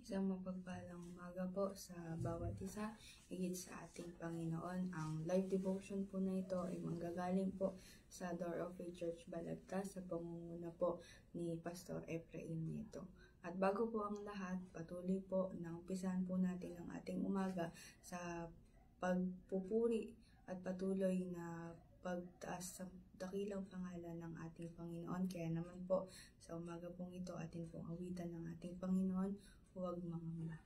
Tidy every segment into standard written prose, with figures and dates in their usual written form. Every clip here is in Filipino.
Isang mapagpalang umaga po sa bawat isa, higit sa ating Panginoon. Ang live devotion po na ito ay manggagaling po sa Door of Faith Church Balagtas sa pangunguna po ni Pastor Efrain Nieto. At bago po ang lahat, patuloy po na umpisahan po natin ang ating umaga sa pagpupuri at patuloy na pagtaas sa dakilang pangalan ng ating Panginoon. Kaya naman po sa umaga pong ito, atin pong awitan ng ating Panginoon, huwag mangamba.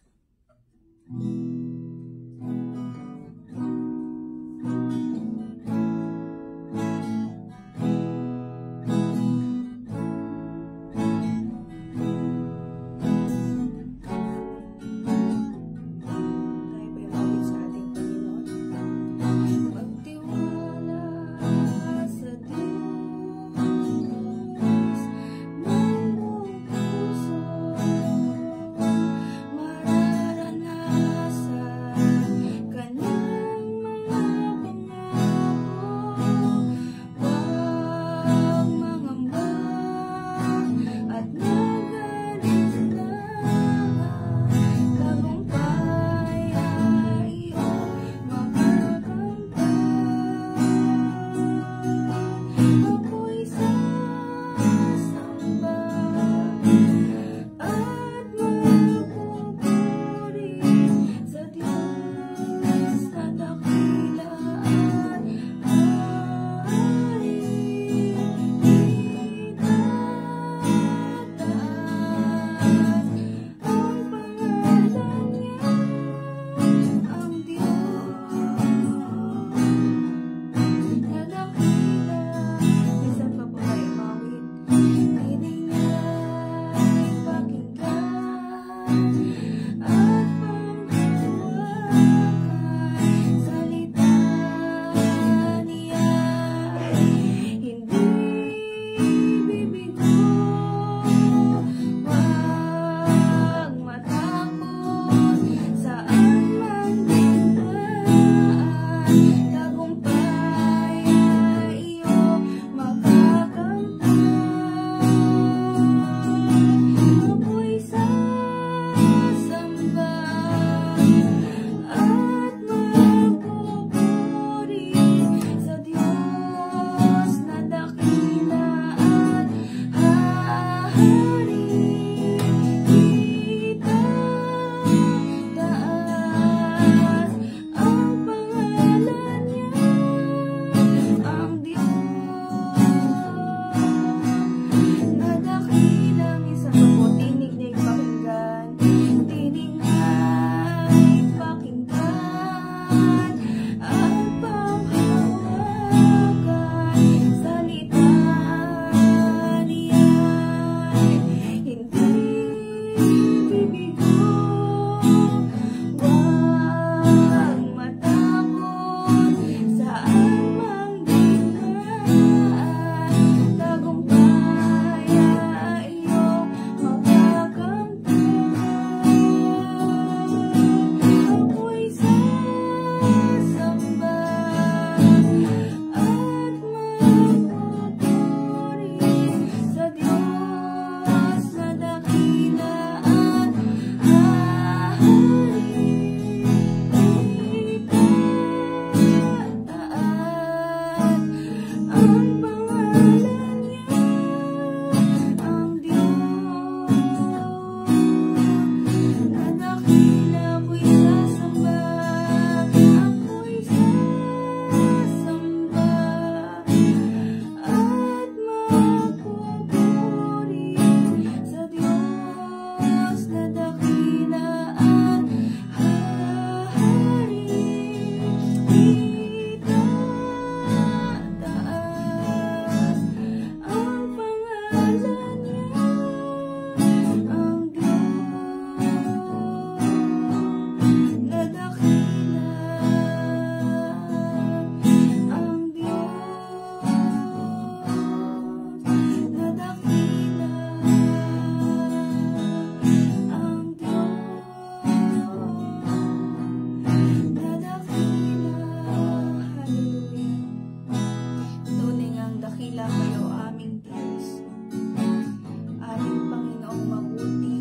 Aming Panginoong mabuti,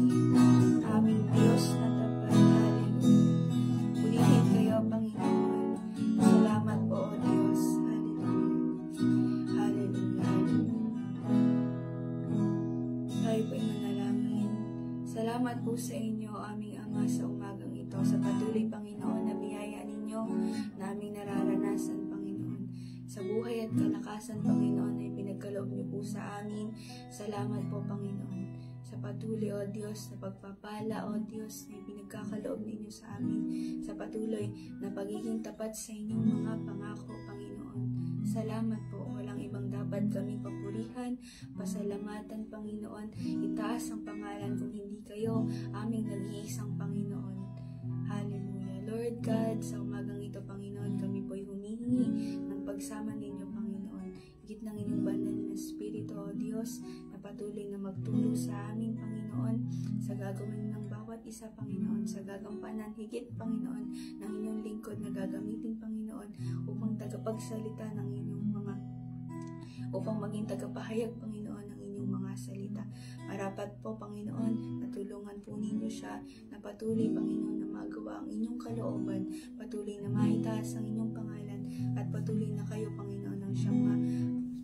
aming Diyos Salamat po sa inyo, aming Ama, sa umagang ito, sa patuloy, Panginoon, na biyaya ninyo na aming nararanasan, Panginoon. Sa buhay at kalakasan, Panginoon, ay pinagkaloob niyo po sa amin. Salamat po, Panginoon. Sa patuloy, O Diyos, na pagpapala, O Diyos, na pinagkakaloob ninyo sa amin. Sa patuloy na pagiging tapat sa inyong mga pangako, Panginoon. Salamat po. Walang ibang dapat kami papurihan, pasalamatan, Panginoon. Itaas ang pangalan kung hindi kayo aming nag-iisang Panginoon. Hallelujah. Lord God, sa umagang ito, Panginoon, kami po'y humihingi ng pagsama ninyo, Panginoon. Higit ng inyong banal na Espiritu, O Diyos, na patuloy na magturo sa amin, Panginoon, sa gagawin ng bawat isa, Panginoon, sa gagampanan, higit, Panginoon, ng inyong lingkod na gagamitin, Panginoon, upang tagapagsalita ng inyong mga, upang maging tagapahayag, Panginoon, ng inyong mga salita. Marapat po, Panginoon, natulungan po ninyo siya na patuloy, Panginoon, na magawa ang inyong kalooban, patuloy na maitaas ang inyong pangalan, at patuloy na kayo, Panginoon, ang siyang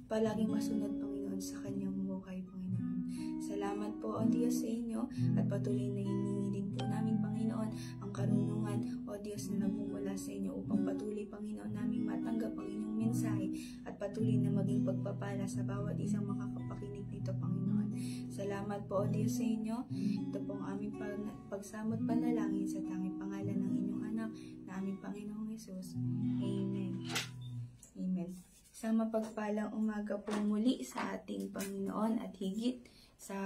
palaging masunod, Panginoon, sa kanyang buhay, Panginoon. Salamat po, O Diyos, sa inyo, at patuloy na hiningi din po namin, Panginoon, ang karunungan, O Diyos, na nagmumula sa inyo upang patuloy, Panginoon, namin matanggap ang inyong mensahe at patuloy na maging pagpapala sa bawat isang makakapakinig nito, Panginoon. Salamat po, O Diyos, sa inyo. Ito pong aming pagsamot panalangin sa tanging pangalan ng inyong anak na aming Panginoong Hesus. Amen. Amen. Sa mapagpalang umaga po muli sa ating Panginoon at higit sa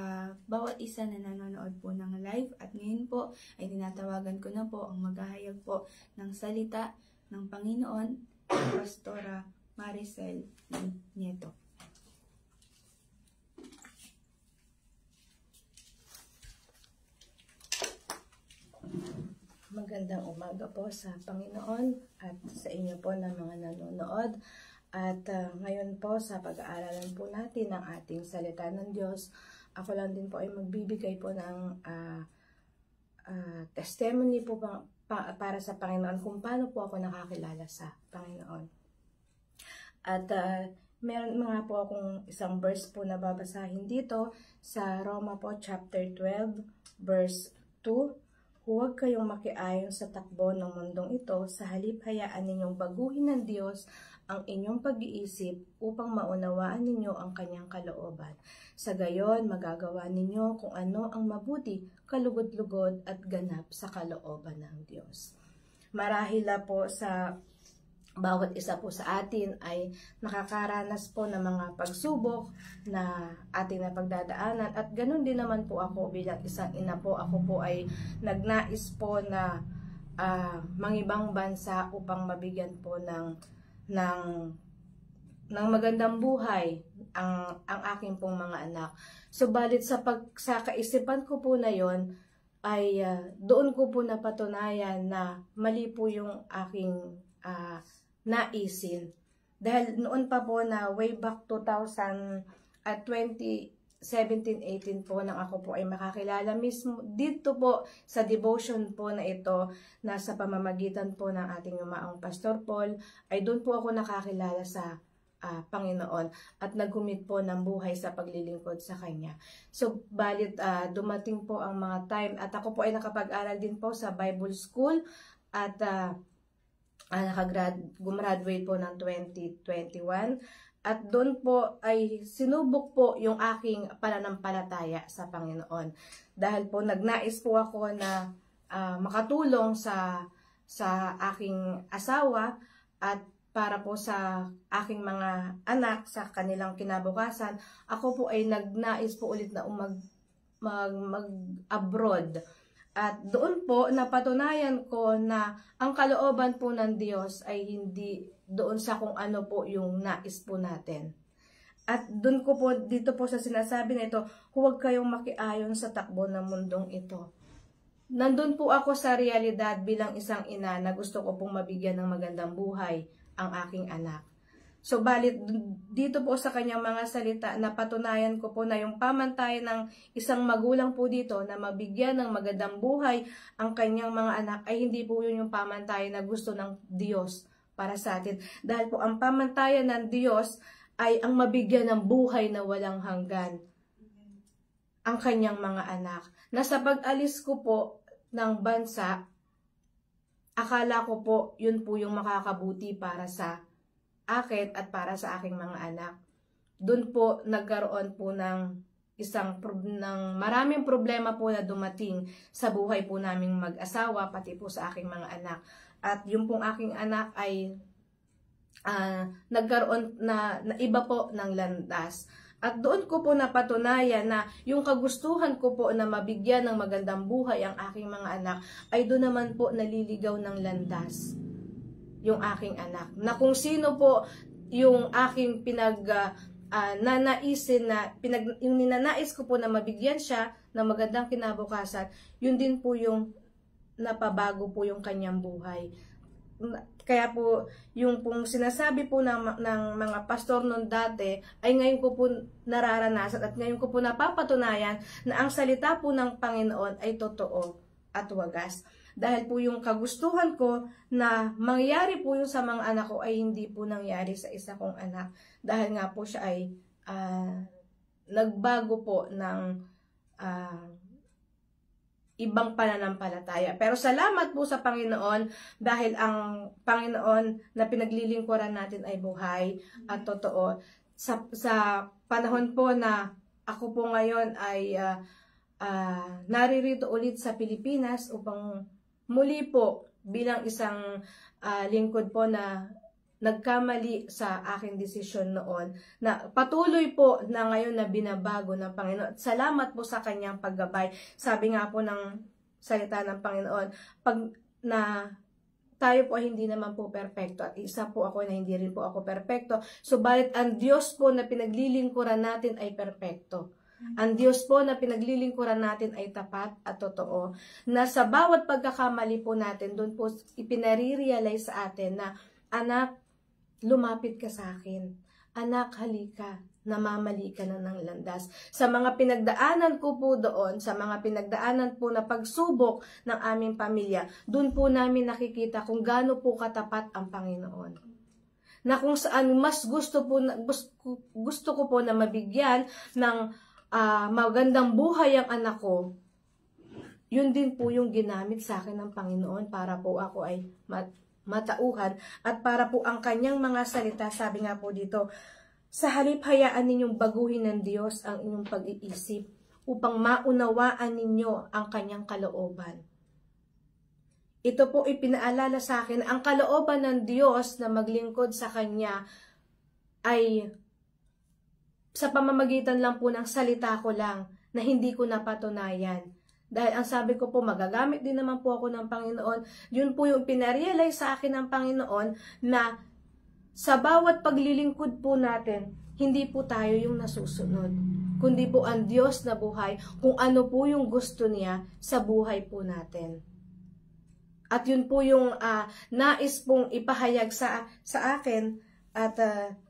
bawat isa na nanonood po ng live. At ngayon po ay tinatawagan ko na po ang maghahayag po ng salita ng Panginoon, Pastora Maricel Nieto. Magandang umaga po sa Panginoon at sa inyo po na mga nanonood. At ngayon po sa pag-aaralan po natin ng ating salita ng Diyos, ako lang din po ay magbibigay po ng testimony po para sa Panginoon kung paano po ako nakakilala sa Panginoon. At meron mga po akong isang verse po na babasahin dito sa Roma po chapter 12 verse 2. Huwag kayong makiayon sa takbo ng mundong ito, sa halip hayaan ninyong baguhin ng Diyos ang inyong pag-iisip upang maunawaan ninyo ang kanyang kalooban. Sa gayon, magagawa ninyo kung ano ang mabuti, kalugod-lugod at ganap sa kalooban ng Diyos. Marahil po sa bawat isa po sa atin ay nakakaranas po ng mga pagsubok na ating napagdadaanan. At ganun din naman po ako bilang isang ina po. Ako po ay nagnais po na mangibang bansa upang mabigyan po ng magandang buhay ang aking pong mga anak. Subalit sa kaisipan ko po na yon ay doon ko po napatunayan na mali po yung aking naisin. Dahil noon pa po na way back 2017-18 po nang ako po ay makakilala mismo dito po sa devotion po na ito na sa pamamagitan po ng ating yumaong Pastor Paul ay doon po ako nakakilala sa Panginoon at naghumit po ng buhay sa paglilingkod sa Kanya. So, balit dumating po ang mga time at ako po ay nakapag-aral din po sa Bible School at gumraduate po ng 2021 at doon po ay sinubok po yung aking pananampalataya sa Panginoon dahil po nagnais po ako na makatulong sa aking asawa at para po sa aking mga anak sa kanilang kinabukasan. Ako po ay nagnais po ulit na mag-abroad. At doon po napatunayan ko na ang kalooban po ng Diyos ay hindi doon sa kung ano po yung nais po natin. At doon ko po, dito po sa sinasabi na ito, huwag kayong makiayon sa takbo ng mundong ito. Nandun po ako sa realidad bilang isang ina na gusto ko pong mabigyan ng magandang buhay ang aking anak. So, balit dito po sa kanyang mga salita, napatunayan ko po na yung pamantayan ng isang magulang po dito na mabigyan ng magandang buhay ang kanyang mga anak ay hindi po yun yung pamantayan na gusto ng Diyos para sa atin. Dahil po ang pamantayan ng Diyos ay ang mabigyan ng buhay na walang hanggan. ang kanyang mga anak. Na sa pag-alis ko po ng bansa, akala ko po yun po yung makakabuti para sa akin at para sa aking mga anak. Doon po nagkaroon po ng maraming problema po na dumating sa buhay po naming mag-asawa, pati po sa aking mga anak. At yung pong aking anak ay nagkaroon na iba po ng landas. At doon ko po napatunayan na yung kagustuhan ko po na mabigyan ng magandang buhay ang aking mga anak, ay doon naman po naliligaw ng landas yung aking anak. Na kung sino po yung aking yung ninanais ko po na mabigyan siya ng magandang kinabukasan, yun din po yung napabago po yung kanyang buhay. Kaya po, yung pong sinasabi po ng mga pastor noon dati, ay ngayon ko po nararanasan at ngayon ko po napapatunayan na ang salita po ng Panginoon ay totoo at wagas. Dahil po yung kagustuhan ko na mangyari po yung sa mga anak ko ay hindi po nangyari sa isa kong anak. Dahil nga po siya ay nagbago po ng ibang pananampalataya. Pero salamat po sa Panginoon dahil ang Panginoon na pinaglilingkuran natin ay buhay at totoo. Sa panahon po na ako po ngayon ay naririto ulit sa Pilipinas upang muli po bilang isang lingkod po na nagkamali sa aking desisyon noon, na patuloy po na ngayon na binabago ng Panginoon. Salamat po sa kanyang paggabay. Sabi nga po ng salita ng Panginoon, tayo po ay hindi naman po perpekto at isa po ako na hindi rin po ako perpekto. Subalit ang Diyos po na pinaglilingkuran natin ay perpekto. Ang Diyos po na pinaglilingkuran natin ay tapat at totoo. Na sa bawat pagkakamali po natin, doon po ipinare-realize sa atin na, anak, lumapit ka sa akin. Anak, halika. Namamali ka na ng landas. Sa mga pinagdaanan ko po doon, sa mga pinagdaanan po na pagsubok ng aming pamilya, doon po namin nakikita kung gaano po katapat ang Panginoon. Na kung saan mas gusto ko po na mabigyan ng magandang buhay ang anak ko, yun din po yung ginamit sa akin ng Panginoon para po ako ay matauhan at para po ang kanyang mga salita, sabi nga po dito, sa halip hayaan ninyong baguhin ng Diyos ang inyong pag-iisip upang maunawaan ninyo ang kanyang kalooban. Ito po ipinaalala sa akin, ang kalooban ng Diyos na maglingkod sa kanya ay sa pamamagitan lang po ng salita ko lang na hindi ko napatunayan. Dahil ang sabi ko po, magagamit din naman po ako ng Panginoon. Yun po yung pinarealize sa akin ng Panginoon na sa bawat paglilingkod po natin, hindi po tayo yung nasusunod. Kundi po ang Diyos na buhay, kung ano po yung gusto niya sa buhay po natin. At yun po yung nais pong ipahayag sa akin at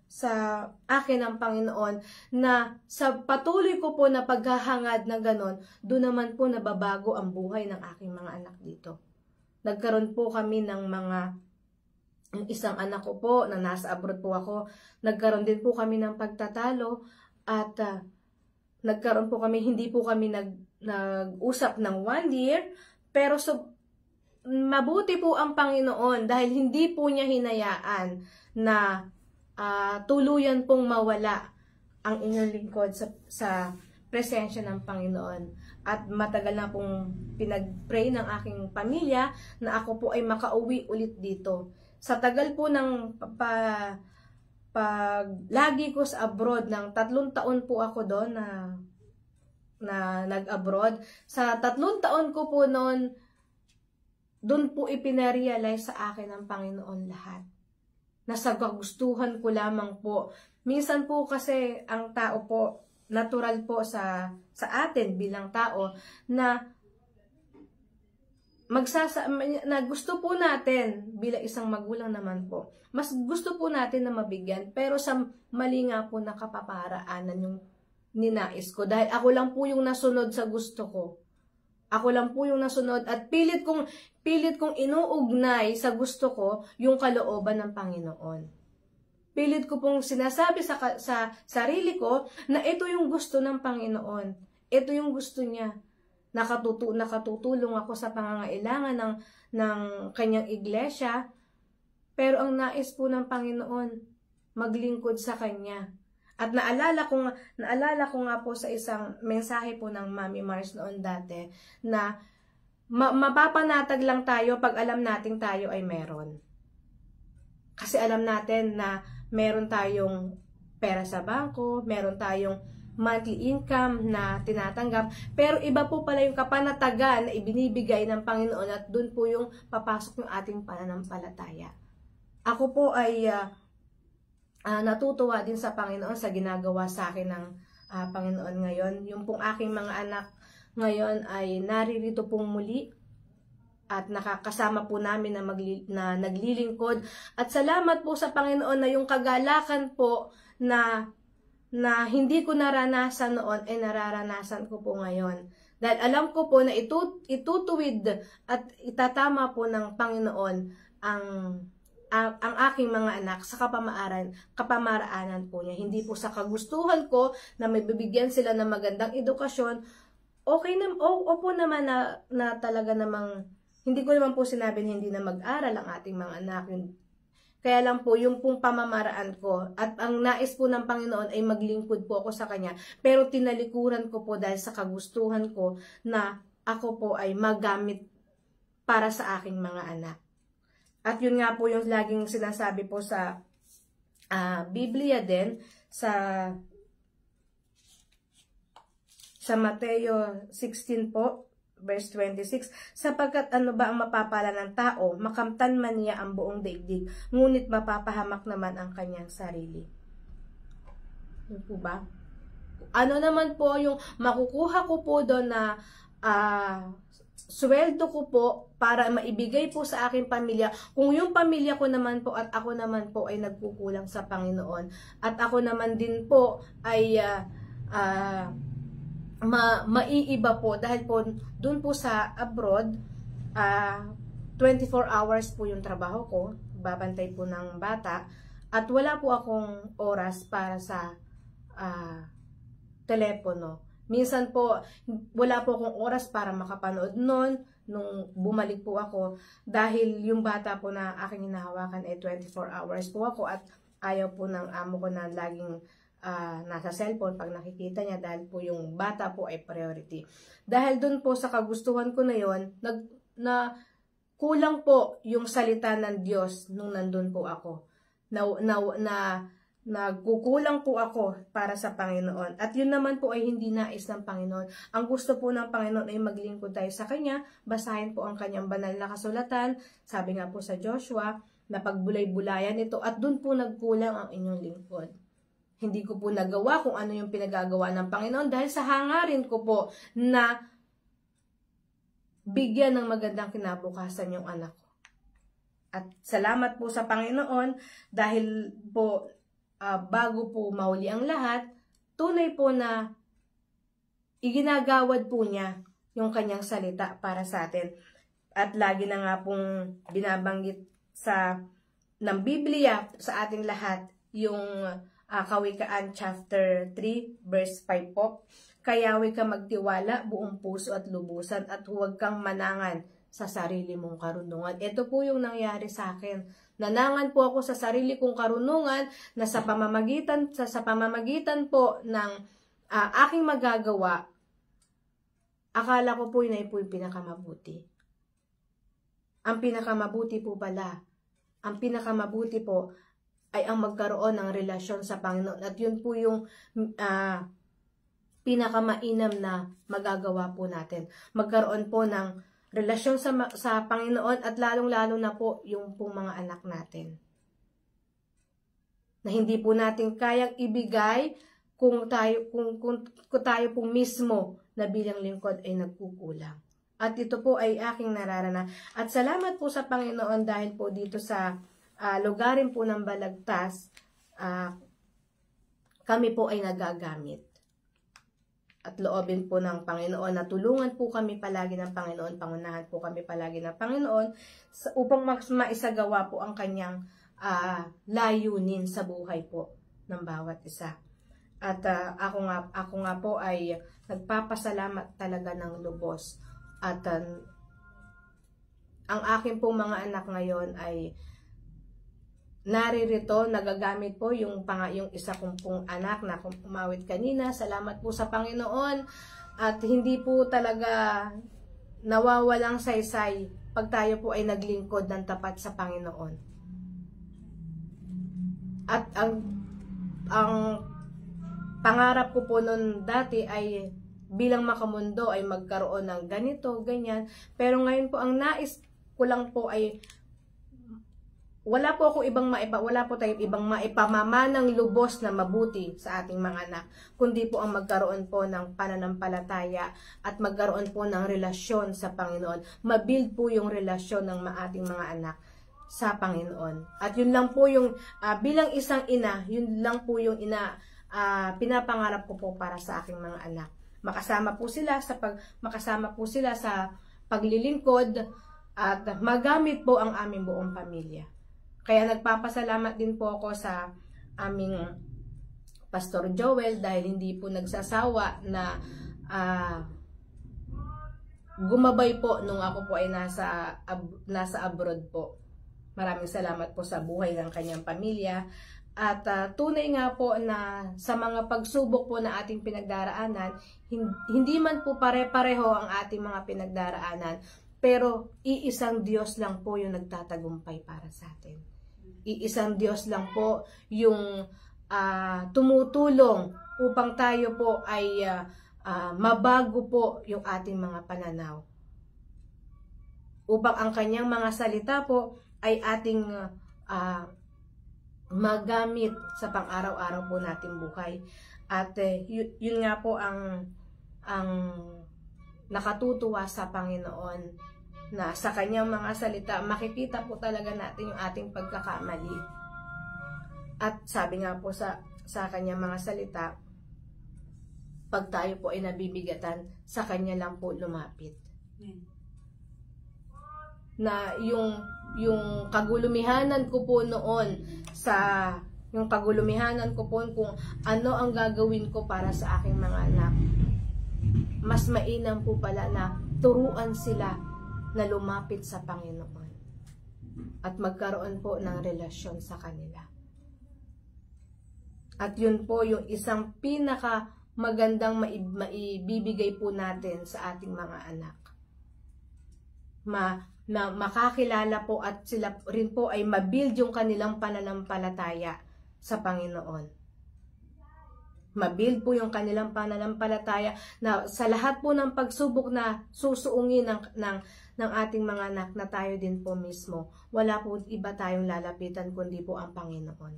sa akin ng Panginoon, na sa patuloy ko po na paghahangad na ganon, doon naman po nababago ang buhay ng aking mga anak dito. Nagkaroon po kami ng isang anak ko po na nasa abroad po ako, nagkaroon din po kami ng pagtatalo at nagkaroon po kami, hindi po kami nag-usap ng 1 year, pero mabuti po ang Panginoon dahil hindi po niya hinayaan na tuluyan pong mawala ang inyong lingkod sa presensya ng Panginoon. At matagal na pong pinag-pray ng aking pamilya na ako po ay makauwi ulit dito. Sa tagal po ng lagi ko sa abroad, ng 3 taon po ako doon na nag-abroad. Sa 3 taon ko po noon, doon po ipinarealize sa akin ng Panginoon lahat. Nasa kagustuhan ko lamang po. Minsan po kasi ang tao po, natural po sa atin bilang tao, na gusto po natin bilang isang magulang naman po. Mas gusto po natin na mabigyan, pero sa mali nga po na kapaparaanan yung ninais ko. Dahil ako lang po yung nasunod sa gusto ko. Ako lang po yung nasunod at pilit kong inuugnay sa gusto ko yung kalooban ng Panginoon. Pilit ko pong sinasabi sa sarili ko na ito yung gusto ng Panginoon. ito yung gusto niya. Nakatutulong ako sa pangangailangan ng kanyang iglesia, pero ang nais po ng Panginoon, maglingkod sa Kanya. At naalala ko nga po sa isang mensahe po ng Mami Mars noon dati, na mapapanatag lang tayo pag alam nating tayo ay meron. Kasi alam natin na meron tayong pera sa bangko, meron tayong monthly income na tinatanggap, pero iba po pala yung kapanatagan na ibinibigay ng Panginoon at doon po yung papasok yung ating pananampalataya. Ako po ay natutuwa din sa Panginoon sa ginagawa sa akin ng Panginoon ngayon. Yung pong aking mga anak ngayon ay naririto pong muli at nakakasama po namin na naglilingkod. At salamat po sa Panginoon na yung kagalakan po na hindi ko naranasan noon ay nararanasan ko po ngayon. Dahil alam ko po na itutuwid at itatama po ng Panginoon ang aking mga anak sa kapamaraanan po niya. Hindi po sa kagustuhan ko na may bibigyan sila ng magandang edukasyon. Opo naman na talaga namang, hindi ko naman po sinabi na hindi na mag-aral ang ating mga anak. Kaya lang po, yung pong pamamaraan ko at ang nais po ng Panginoon ay maglingkod po ako sa Kanya. Pero tinalikuran ko po dahil sa kagustuhan ko na ako po ay magamit para sa aking mga anak. At yun nga po yung laging sinasabi po sa Biblia din, sa Mateo 16 po, verse 26, sapagkat ano ba ang mapapala ng tao, makamtan man niya ang buong daigdig, ngunit mapapahamak naman ang kanyang sarili. Yun po ba? Ano naman po yung makukuha ko po doon na sweldo ko po para maibigay po sa aking pamilya, kung yung pamilya ko naman po at ako naman po ay nagkukulang sa Panginoon, at ako naman din po ay maiiba po dahil po dun po sa abroad 24 hours po yung trabaho ko, babantay po ng bata, at wala po akong oras para sa telepono. Minsan po wala po akong oras para makapanood nung bumalik po ako, dahil yung bata po na aking hinahawakan ay 24 hours po ako, at ayaw po ng amo ko na laging nasa cellphone pag nakikita niya, dahil po yung bata po ay priority. Dahil dun po sa kagustuhan ko na yon, na kulang po yung salita ng Diyos nung nandun po ako. Nagkukulang po ako para sa Panginoon. At yun naman po ay hindi nais ng Panginoon. Ang gusto po ng Panginoon ay maglingkod tayo sa Kanya, basahin po ang Kanyang banal na kasulatan. Sabi nga po sa Joshua, na pagbulay-bulayan ito, at dun po nagkulang ang inyong lingkod. Hindi ko po nagawa kung ano yung pinagagawa ng Panginoon dahil sa hangarin ko po na bigyan ng magandang kinabukasan yung anak ko. At salamat po sa Panginoon dahil po bago po mahuli ang lahat, tunay po na iginagawad po niya yung kanyang salita para sa atin. At lagi na nga pong binabanggit ng Biblia sa ating lahat yung Kawikaan chapter 3 verse 5 po. Kayawi ka magtiwala buong puso at lubusan, at huwag kang manangan sa sarili mong karunungan. Ito po yung nangyari sa akin. Nanangan po ako sa sarili kong karunungan na sa pamamagitan po ng aking magagawa, akala ko po yun ay po yung pinakamabuti. Ang pinakamabuti po pala, ang pinakamabuti po ay ang magkaroon ng relasyon sa Panginoon. At yun po yung pinakamainam na magagawa po natin. Magkaroon po ng relasyon sa Panginoon, at lalong-lalo na po yung pong mga anak natin. Na hindi po natin kayang ibigay kung tayo po mismo na bilang lingkod ay nagkukulang. At ito po ay aking nararanasan. At salamat po sa Panginoon dahil po dito sa lugarin po ng Balagtas, kami po ay nagagamit. At loobin po ng Panginoon na tulungan po kami palagi ng Panginoon, pangunahan po kami palagi ng Panginoon upang maisagawa po ang kanyang layunin sa buhay po ng bawat isa. At ako nga po ay nagpapasalamat talaga ng lubos. At ang aking pong mga anak ngayon ay naririto, nagagamit po yung isa kong pong anak na umawit kanina. Salamat po sa Panginoon. At hindi po talaga nawawalang saysay pag tayo po ay naglingkod ng tapat sa Panginoon. At ang pangarap ko po noon dati ay bilang makamundo ay magkaroon ng ganito, ganyan. Pero ngayon po ang nais ko lang po ay wala po tayong ibang maipamamanang lubos na mabuti sa ating mga anak, kundi po ang magkaroon po ng pananampalataya at magkaroon po ng relasyon sa Panginoon. Mabuild po yung relasyon ng ating mga anak sa Panginoon. At yun lang po yung bilang isang ina, yun lang po yung pinapangarap ko po para sa aking mga anak. Makasama po sila sa paglilingkod at magamit po ang aming buong pamilya. Kaya nagpapasalamat din po ako sa aming Pastor Joel dahil hindi po nagsasawa na gumabay po nung ako po ay nasa abroad po. Maraming salamat po sa buhay ng kanyang pamilya. At tunay nga po na sa mga pagsubok po na ating pinagdaraanan, hindi man po pare-pareho ang ating mga pinagdaraanan, pero iisang Diyos lang po yung nagtatagumpay para sa atin. Iisang Diyos lang po yung tumutulong upang tayo po ay mabago po yung ating mga pananaw. Upang ang kanyang mga salita po ay ating magamit sa pang-araw-araw po nating buhay. At yun nga po ang nakatutuwa sa Panginoon, na sa kanyang mga salita makikita po talaga natin yung ating pagkakamali. At sabi nga po sa kanyang mga salita, pag tayo po ay nabibigatan, sa kanya lang po lumapit. Na yung kagulumihanan ko po noon kung ano ang gagawin ko para sa aking mga anak, mas mainam po pala na turuan sila na lumapit sa Panginoon at magkaroon po ng relasyon sa kanila. At yun po yung isang pinaka magandang maibibigay po natin sa ating mga anak. Na makakilala po at sila rin po ay mabuild yung kanilang pananampalataya sa Panginoon. Mabuild po yung kanilang pananampalataya na sa lahat po ng pagsubok na susuungin ng ating mga anak, na tayo din po mismo, wala po iba tayong lalapitan kundi po ang Panginoon.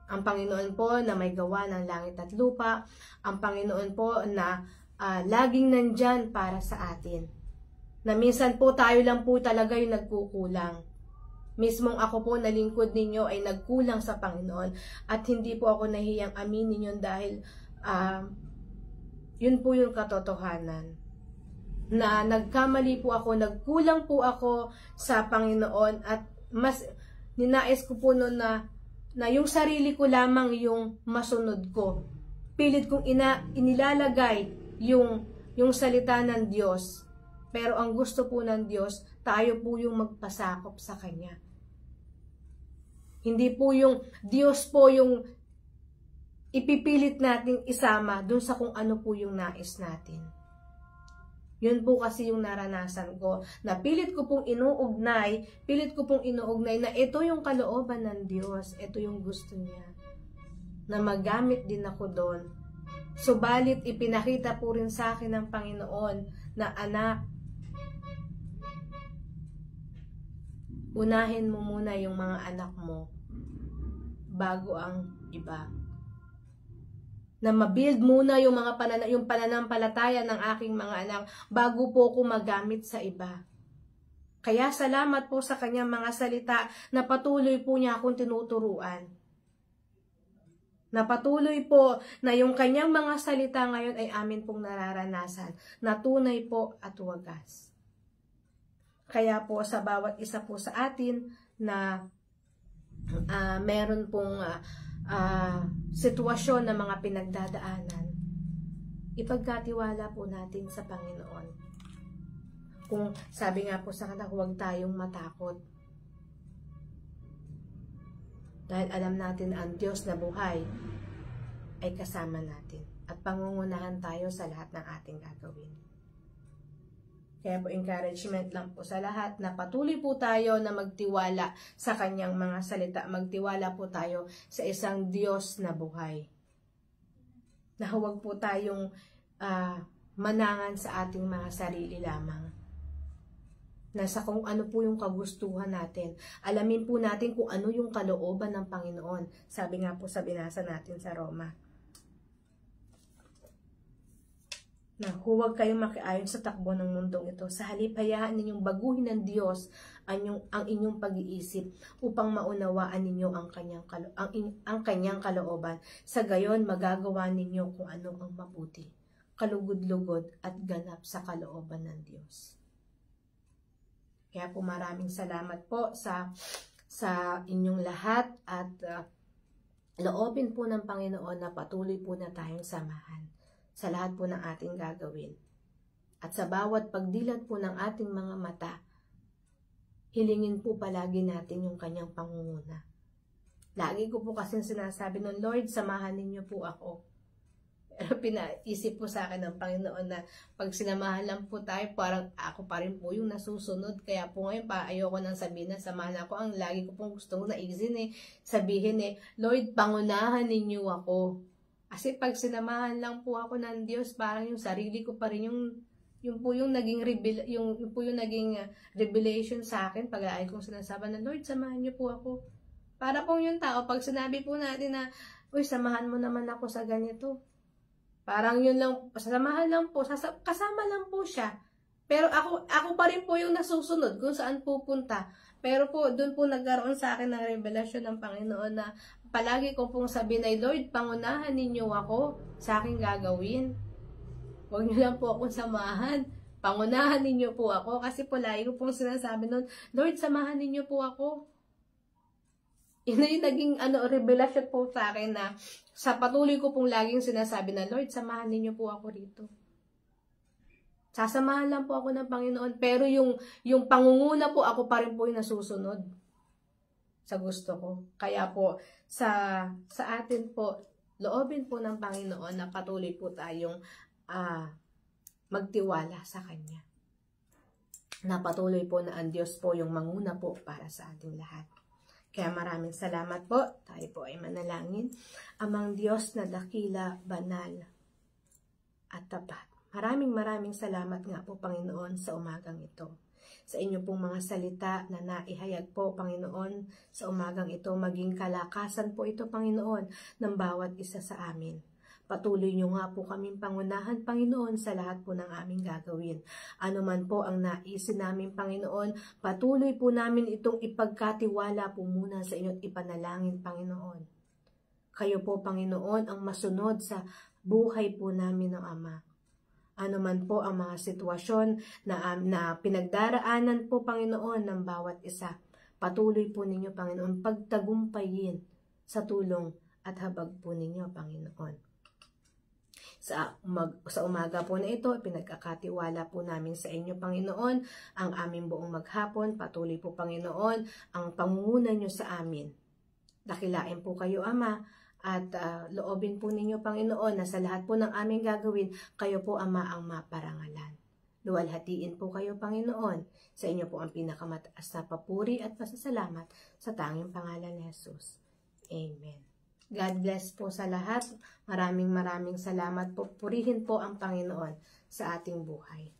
Ang Panginoon po na may gawa ng langit at lupa, ang Panginoon po na laging nandyan para sa atin. Na minsan po tayo lang po talaga yung nagkukulang. Mismong ako po na lingkod ninyo ay nagkulang sa Panginoon, at hindi po ako nahiyang aminin yun dahil yun po yung katotohanan. Na nagkamali po ako, nagkulang po ako sa Panginoon, at mas ninais ko po noon na yung sarili ko lamang yung masunod ko. Pilit kong inilalagay yung salita ng Diyos. Pero ang gusto po ng Diyos, tayo po yung magpasakop sa Kanya. Hindi po yung Diyos po yung ipipilit nating isama dun sa kung ano po yung nais natin. Yun po kasi yung naranasan ko, na pilit ko pong inuugnay na ito yung kalooban ng Diyos, ito yung gusto niya, na magamit din ako doon. Subalit ipinakita po rin sa akin ng Panginoon na, anak, unahin mo muna yung mga anak mo bago ang iba. Na mabuild muna yung pananampalataya ng aking mga anak bago po ako magamit sa iba. Kaya salamat po sa kanyang mga salita na patuloy po niya akong tinuturuan. Na patuloy po na yung kanyang mga salita ngayon ay amin pong nararanasan, na tunay po at wagas. Kaya po sa bawat isa po sa atin na meron pong sitwasyon na mga pinagdadaanan, ipagkatiwala po natin sa Panginoon. Kung sabi nga po sa kanila, huwag tayong matakot. Dahil alam natin ang Diyos na buhay ay kasama natin at pangungunahan tayo sa lahat ng ating gagawin. Kaya po encouragement lang po sa lahat na patuloy po tayo na magtiwala sa kanyang mga salita. Magtiwala po tayo sa isang Diyos na buhay. Na huwag po tayong manangan sa ating mga sarili lamang. Nasa kung ano po yung kagustuhan natin. Alamin po natin kung ano yung kalooban ng Panginoon. Sabi nga po sa binasa natin sa Roma. Na huwag kayong makiayon sa takbo ng mundong ito. Sa halip, hayaan ninyong baguhin ng Diyos ang inyong pag-iisip upang maunawaan ninyo ang kanyang kalooban. Sa gayon, magagawa ninyo kung ano ang mabuti, kalugod-lugod at ganap sa kalooban ng Diyos. Kaya po maraming salamat po sa inyong lahat at loobin po ng Panginoon na patuloy po na tayong samahan sa lahat po ng ating gagawin. At sa bawat pagdilat po ng ating mga mata, hilingin po palagi natin yung kanyang pangunguna. Lagi ko po kasi sinasabi nun, Lord, samahan ninyo po ako. Pero pinaisip po sa akin ng Panginoon na pag sinamahan lang po tayo, parang ako pa rin po yung nasusunod. Kaya po ngayon pa, ayoko nang sabihin na samahan ako. Ang lagi ko pong gusto naisin sabihin Lord, pangunahan ninyo ako. Kasi pag sinamahan lang po ako ng Diyos, parang yung sarili ko pa rin yung po yung naging revelation sa akin pag ay kong sinasabi na Lord, samahan niyo po ako. Para po yung tao, pag sinabi po natin na, uy, samahan mo naman ako sa ganito. Parang yun lang, samahan lang po, kasama lang po siya. Pero ako pa rin po yung nasusunod kung saan pupunta. Pero po, doon po nagkaroon sa akin ng revelasyon ng Panginoon na palagi ko pong sabihin ay, Lord, pangunahan ninyo ako sa aking gagawin. Huwag niyo lang po akong samahan. Pangunahan ninyo po ako. Kasi po lagi ko pong sinasabi noon, Lord, samahan ninyo po ako. Yun yung naging revelasyon po sa akin na sa patuloy ko pong laging sinasabi na, Lord, samahan ninyo po ako rito. Sasamahan lang po ako ng Panginoon. Pero yung pangunguna po, ako pa rin po yung nasusunod sa gusto ko. Kaya po, sa atin po, loobin po ng Panginoon na patuloy po tayong magtiwala sa Kanya. Na patuloy po na ang Diyos po yung manguna po para sa ating lahat. Kaya maraming salamat po. Tayo po ay manalangin. Amang Diyos na dakila, banal, at tapat. Maraming salamat nga po, Panginoon, sa umagang ito. Sa inyo pong mga salita na naihayag po, Panginoon, sa umagang ito, maging kalakasan po ito, Panginoon, ng bawat isa sa amin. Patuloy nyo nga po kaming pangunahan, Panginoon, sa lahat po ng aming gagawin. Ano man po ang naisin namin, Panginoon, patuloy po namin itong ipagkatiwala po muna sa inyo at ipanalangin, Panginoon. Kayo po, Panginoon, ang masunod sa buhay po namin ng Ama. Ano man po ang mga sitwasyon na pinagdaraanan po, Panginoon, ng bawat isa. Patuloy po ninyo, Panginoon, pagtagumpayin sa tulong at habag po ninyo, Panginoon. Sa umaga po na ito, pinagkakatiwala po namin sa inyo, Panginoon, ang aming buong maghapon. Patuloy po, Panginoon, ang pangunguna nyo sa amin. Dakilain po kayo, Ama. At loobin po ninyo, Panginoon, na sa lahat po ng aming gagawin, kayo po, Ama, ang maparangalan. Luwalhatiin po kayo, Panginoon. Sa inyo po ang pinakamataas na papuri at pasasalamat sa tanging pangalan ni Jesus. Amen. God bless po sa lahat. Maraming salamat po. Purihin po ang Panginoon sa ating buhay.